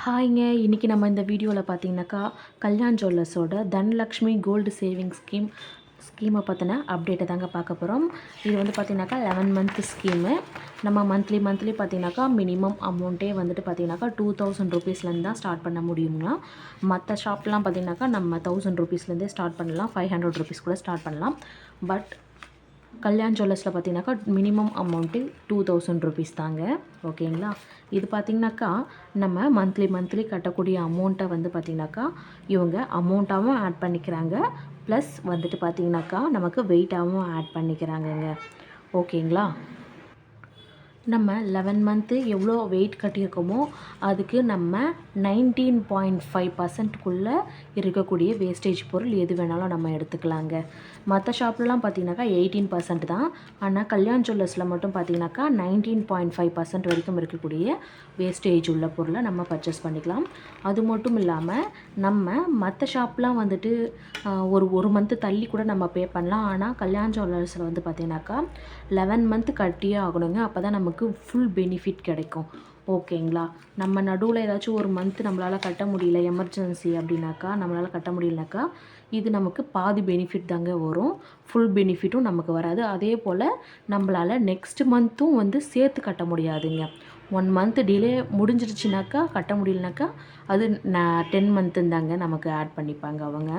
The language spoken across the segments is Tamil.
ஹாய்ங்க. இன்றைக்கி நம்ம இந்த வீடியோவில் பார்த்தீங்கன்னாக்கா, கல்யாண் ஜுவல்லர்ஸோட தனலக்ஷ்மி கோல்டு சேவிங்ஸ் ஸ்கீமை பற்றின அப்டேட்டை தாங்க பார்க்க போகிறோம். இது வந்து பார்த்திங்கனாக்கா 11 மந்த் ஸ்கீமு. நம்ம மந்த்லி பார்த்தீங்கன்னாக்கா மினிமம் அமௌண்ட்டே வந்துட்டு பார்த்திங்கனாக்கா 2000 ருபீஸ்லேருந்து தான் ஸ்டார்ட் பண்ண முடியுங்களா. மற்ற ஷாப்லாம் பார்த்திங்கனாக்கா நம்ம 1000 ருபீஸ்லேருந்தே ஸ்டார்ட் பண்ணலாம், 500 ருபீஸ் கூட ஸ்டார்ட் பண்ணலாம். பட் கல்யாண் ஜுவல்லர்ஸில் பார்த்தீங்கன்னாக்கா மினிமம் அமௌண்ட்டு 2000 ருபீஸ் தாங்க. ஓகேங்களா. இது பார்த்திங்கனாக்கா நம்ம மந்த்லி கட்டக்கூடிய அமௌண்ட்டை வந்து பார்த்திங்கனாக்கா இவங்க அமௌண்ட்டாகவும் ஆட் பண்ணிக்கிறாங்க, ப்ளஸ் வந்துட்டு பார்த்திங்கனாக்கா நமக்கு வெயிட்டாகவும் ஆட் பண்ணிக்கிறாங்கங்க. ஓகேங்களா. நம்ம 11 மந்த்து எவ்வளோ வெயிட் கட்டியிருக்கோமோ அதுக்கு நம்ம 19.5% இருக்கக்கூடிய வேஸ்டேஜ் பொருள் எது வேணாலும் நம்ம எடுத்துக்கலாங்க. மற்ற ஷாப்லலாம் பார்த்திங்கனாக்கா 18% தான். ஆனால் கல்யாண் ஜுவல்லர்ஸில் மட்டும் பார்த்திங்கனாக்கா 19.5% வரைக்கும் இருக்கக்கூடிய வேஸ்டேஜ் உள்ள பொருளை நம்ம பர்ச்சேஸ் பண்ணிக்கலாம். அது மட்டும் இல்லாமல் நம்ம மற்ற ஷாப்லாம் வந்துட்டு ஒரு மந்த்து தள்ளி கூட நம்ம பே பண்ணலாம். ஆனால் கல்யாண் ஜுவல்லர்ஸில் வந்து பார்த்திங்கனாக்கா 11 மந்த்து கட்டியே ஆகணுங்க. அப்போ தான் நமக்கு ஃபுல் பெனிஃபிட் கிடைக்கும். ஓகேங்களா. நம்ம நடுவில் ஏதாச்சும் ஒரு மந்த் நம்மளால் கட்ட முடியல, எமர்ஜென்சி அப்படின்னாக்கா நம்மளால் கட்ட முடியலனாக்கா இது நமக்கு பாதி பெனிஃபிட் தாங்க வரும், ஃபுல் பெனிஃபிட்டும் நமக்கு வராது. அதே போல் நம்மளால் நெக்ஸ்ட் மந்த்தும் வந்து சேர்த்து கட்ட முடியாதுங்க. 1 மந்த் டிலே முடிஞ்சிருச்சுனாக்கா கட்ட முடியலனாக்கா அது 10 மந்த்துன்னு தாங்க நமக்கு ஆட் பண்ணிப்பாங்க அவங்க.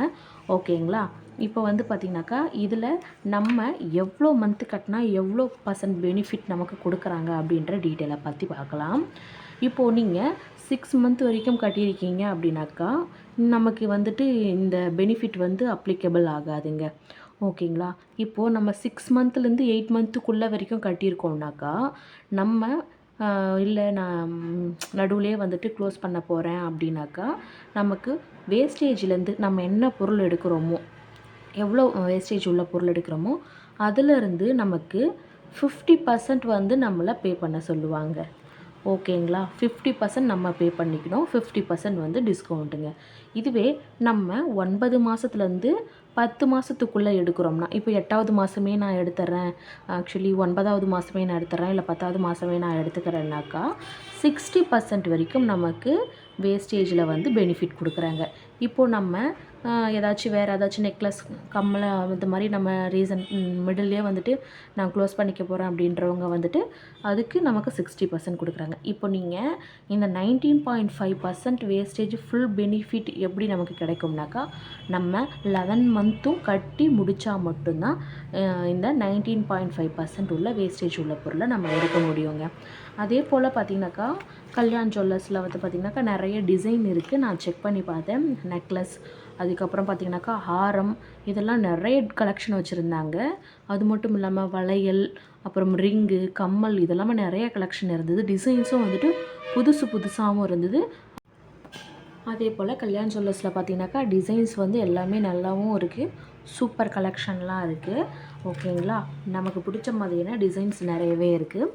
ஓகேங்களா. இப்போ வந்து பார்த்திங்கனாக்கா இதில் நம்ம எவ்வளோ மந்த்து கட்டினா எவ்வளோ பெனிஃபிட் நமக்கு கொடுக்குறாங்க அப்படின்ற டீட்டெயிலை பற்றி பார்க்கலாம். இப்போது நீங்கள் 6 மந்த் வரைக்கும் கட்டியிருக்கீங்க அப்படின்னாக்கா நமக்கு வந்துட்டு இந்த பெனிஃபிட் வந்து அப்ளிகபிள் ஆகாதுங்க. ஓகேங்களா. இப்போது நம்ம 6 மந்த்லேருந்து 8 மந்த்துக்குள்ளே வரைக்கும் கட்டியிருக்கோம்னாக்கா நம்ம இல்லை நான் நடுவுலே வந்துட்டு க்ளோஸ் பண்ண போகிறேன் அப்படின்னாக்கா நமக்கு வேஸ்டேஜ்லேருந்து நம்ம என்ன பொருள் எடுக்கிறோமோ, எவ்வளோ வேஸ்டேஜ் உள்ள பொருள் எடுக்கிறோமோ அதிலிருந்து நமக்கு 50% வந்து நம்மளை பே பண்ண சொல்லுவாங்க. ஓகேங்களா. 50% நம்ம பே பண்ணிக்கணும், 50% வந்து டிஸ்கவுண்ட்டுங்க. இதுவே நம்ம 9 மாதத்துலேருந்து 10 மாதத்துக்குள்ளே எடுக்கிறோம்னா, இப்போ 8வது மாதமே நான் எடுத்துட்றேன், ஆக்சுவலி 9வது மாதமே நான் எடுத்துட்றேன், இல்லை 10வது மாதமே நான் எடுத்துக்கிறேன்னாக்கா 60% வரைக்கும் நமக்கு வேஸ்டேஜில் வந்து பெனிஃபிட் கொடுக்குறாங்க. இப்போது நம்ம ஏதாச்சும் வேறு ஏதாச்சும் நெக்லஸ், கம்மல் இந்த மாதிரி நம்ம மிடில்லே வந்துட்டு நான் க்ளோஸ் பண்ணிக்க போகிறேன் அப்படின்றவங்க வந்துட்டு அதுக்கு நமக்கு 60% கொடுக்குறாங்க. இப்போ நீங்கள் இந்த 19.5% வேஸ்டேஜ் ஃபுல் பெனிஃபிட் எப்படி நமக்கு கிடைக்கும்னாக்கா நம்ம 11 மந்த்தும் கட்டி முடித்தா மட்டும்தான் இந்த 19.5% உள்ள வேஸ்டேஜ் உள்ள பொருளை நம்ம எடுக்க முடியுங்க. அதே போல் பார்த்திங்கனாக்கா கல்யாண் ஜுவல்லர்ஸில் வந்து பார்த்திங்கனாக்கா நிறைய டிசைன் இருக்குது. நான் செக் பண்ணி பார்த்தேன். நெக்லஸ், அதுக்கப்புறம் பார்த்திங்கனாக்கா ஹாரம், இதெல்லாம் நிறைய கலெக்ஷன் வச்சுருந்தாங்க. அது மட்டும் இல்லாமல் வளையல், அப்புறம் ரிங்கு, கம்மல், இதெல்லாமே நிறைய கலெக்ஷன் இருந்தது. டிசைன்ஸும் வந்துட்டு புதுசாகவும் இருந்தது. அதே போல் கல்யாண் ஜுவல்லர்ஸில் பார்த்திங்கனாக்கா டிசைன்ஸ் வந்து எல்லாமே நல்லாவும் இருக்குது, சூப்பர் கலெக்ஷன்லாம் இருக்குது. ஓகேங்களா. நமக்கு பிடிச்ச மாதிரியான டிசைன்ஸ் நிறையவே இருக்குது.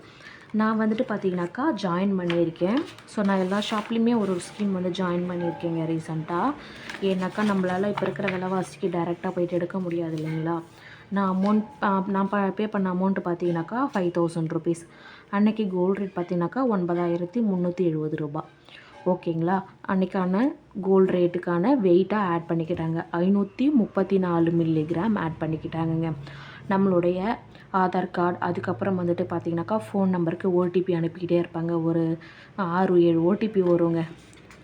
நான் வந்துட்டு பார்த்திங்கனாக்கா ஜாயின் பண்ணியிருக்கேன். ஸோ நான் எல்லா ஷாப்லேயுமே ஒரு ஸ்கீம் வந்து ஜாயின் பண்ணியிருக்கேங்க ரீசெண்டாக. ஏன்னாக்கா நம்மளால் இப்போ இருக்கிற விலைவாசிக்கு டைரெக்டாக போய்ட்டு எடுக்க முடியாது இல்லைங்களா. நான் பே பண்ண அமௌண்ட்டு பார்த்திங்கனாக்கா 5000 ருபீஸ். அன்றைக்கி கோல்டு ரேட் பார்த்திங்கனாக்கா 9370 ரூபா. ஓகேங்களா. அன்றைக்கான கோல்டு ரேட்டுக்கான வெயிட்டாக ஆட் பண்ணிக்கிட்டாங்க, 534 மில்லிகிராம் ஆட் பண்ணிக்கிட்டாங்கங்க. நம்மளுடைய ஆதார் கார்டு, அதுக்கப்புறம் வந்துட்டு பார்த்திங்கனாக்கா ஃபோன் நம்பருக்கு ஓடிபி அனுப்பிக்கிட்டே இருப்பாங்க. ஒரு 6-7 ஓடிபி வருங்க.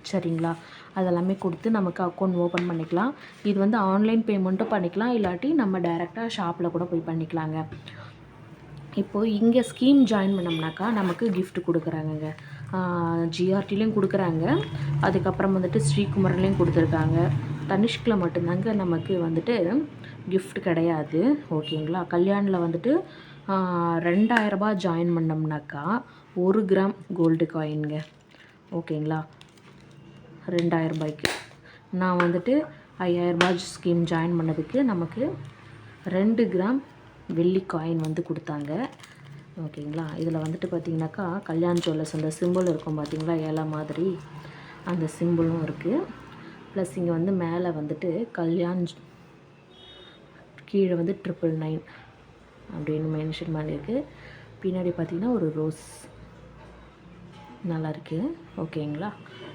சரிங்களா. அதெல்லாமே கொடுத்து நமக்கு அக்கௌண்ட் ஓப்பன் பண்ணிக்கலாம். இது வந்து ஆன்லைன் பேமெண்ட்டும் பண்ணிக்கலாம், இல்லாட்டி நம்ம டைரெக்டாக ஷாப்பில் கூட போய் பண்ணிக்கலாங்க. இப்போது இங்கே ஸ்கீம் ஜாயின் பண்ணோம்னாக்கா நமக்கு கிஃப்ட் கொடுக்குறாங்கங்க. ஜிஆர்டிலையும் கொடுக்குறாங்க, அதுக்கப்புறம் வந்துட்டு ஸ்ரீகுமரன்லேயும் கொடுத்துருக்காங்க. தனிஷ்கில் மட்டும்தாங்க நமக்கு வந்துட்டு கிஃப்ட் கிடையாது. ஓகேங்களா. கல்யாணில் வந்துட்டு 2000 ரூபா ஜாயின் பண்ணோம்னாக்கா 1 கிராம் கோல்டு காயின்ங்க. ஓகேங்களா. 2000 ரூபாய்க்கு நான் வந்துட்டு 5000 ரூபாய் ஸ்கீம் ஜாயின் பண்ணதுக்கு நமக்கு 2 கிராம் வெள்ளி காயின் வந்து கொடுத்தாங்க. ஓகேங்களா. இதில் வந்துட்டு பார்த்திங்கனாக்கா கல்யாண் ஜுவல்லர்ஸ் அந்த சிம்பிள் இருக்கும் பார்த்திங்களா, ஏழை மாதிரி, அந்த சிம்பிளும் இருக்குது. ப்ளஸ் இங்கே வந்து மேலே வந்துட்டு கல்யாண், கீழே வந்து 999 அப்படின்னு மென்ஷன் பண்ணியிருக்கு. பின்னாடி பார்த்திங்கன்னா ஒரு ரோஸ் நல்லாயிருக்கு. ஓகேங்களா.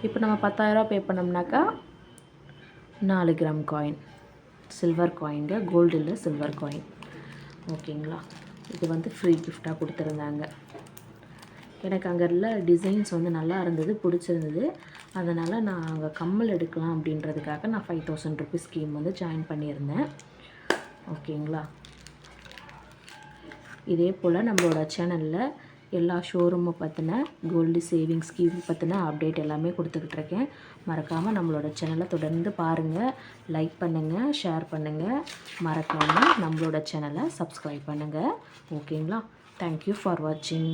இப்போ நம்ம 10,000 பே பண்ணோம்னாக்கா 4 கிராம் காயின், சில்வர் காயின்ங்க, கோல்டு இல்லை சில்வர் காயின். ஓகேங்களா. இது வந்து ஃப்ரீ கிஃப்டாக கொடுத்துருந்தாங்க. எனக்கு அங்கே உள்ள டிசைன்ஸ் வந்து நல்லா இருந்தது, பிடிச்சிருந்தது. அதனால் நான் அங்கே கம்மல் எடுக்கலாம் அப்படின்றதுக்காக நான் 5,000 ருபீஸ் ஸ்கீம் வந்து ஜாயின் பண்ணியிருந்தேன். ஓகேங்களா. இதே போல் நம்மளோட சேனலில் எல்லா ஷோரூமை பற்றின கோல்டு சேவிங் ஸ்கீம் பற்றின அப்டேட் எல்லாமே கொடுத்துக்கிட்டு இருக்கேன். மறக்காமல் நம்மளோட சேனலை தொடர்ந்து பாருங்கள், லைக் பண்ணுங்கள், ஷேர் பண்ணுங்கள். மறக்காமல் நம்மளோட சேனலை சப்ஸ்கிரைப் பண்ணுங்கள். ஓகேங்களா. தேங்க்யூ ஃபார் வாட்சிங்.